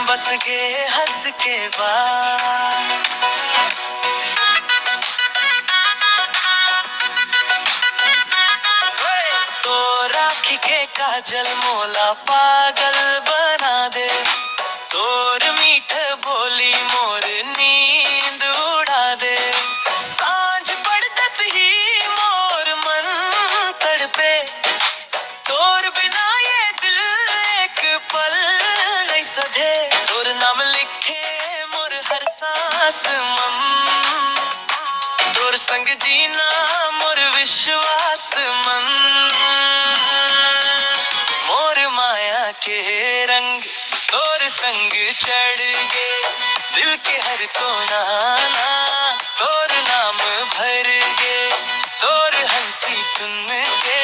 बस के हंस के बाद तो राखी के काजल मोला पागल बना दे, तोर मीठ बोली मोर नींद उड़ा दे। सांझ पड़त ही मोर मन तड़पे, तोर बिना ये दिल एक पल नहीं सधे। तोर नाम लिखे मोर हर सांस मन, तोर संग जीना मोर विश्वास मन। मोर माया के रंग तोर संग चढ़ गे, दिल के हर कोना ना तोर नाम भर गे। तोर हंसी सुन के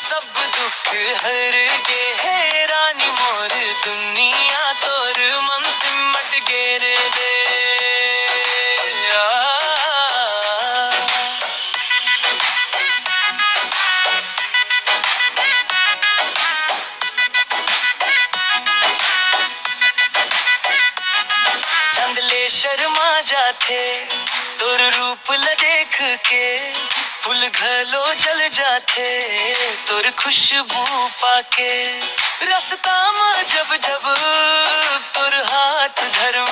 सब दुख हर गे, हे रानी मोर दुनिया तोर मन सिमट गे रे दे। चंदले शर्मा जाते तोर रूप ल देख के, फूल घलो जल जाते तोर खुशबू पाके। रास्ता में जब जब तोर हाथ धर्म,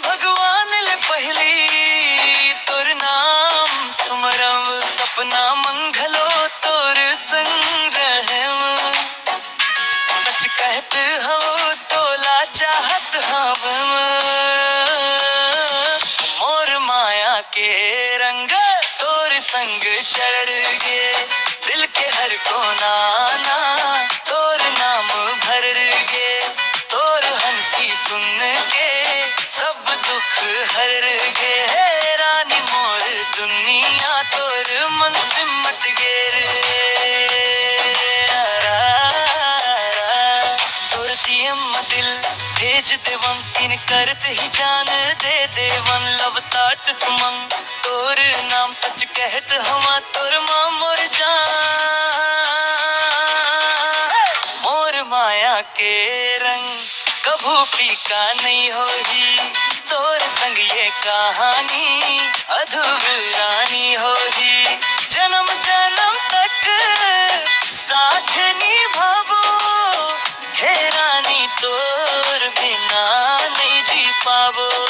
भगवान ले पहली तोर नाम सुमरम। सपना मंगलो तोर संग रहम, सच कहत हो तोला चाहत हवम। मोर माया के रंग तोर संग चढ़ गे, दिल के हर कोना ना तोर नाम भर गे। तोर हंसी सुन के सब दुख हर गे, हे रानी मोर दुनिया तोर मन सिमट गे रे। दिल भेज देवन सीन करते ही जान दे देवन। लव स्टार्ट सुमंग तोर नाम सच कहत हवा तोर माँ मोर जान। मोर माया के रंग कभू फीका नहीं होही, तोर संग ये कहानी अधूरानी होही। जन्म जन्म तक साथ निभावो, हे रानी तोर बिना नहीं जी पावो।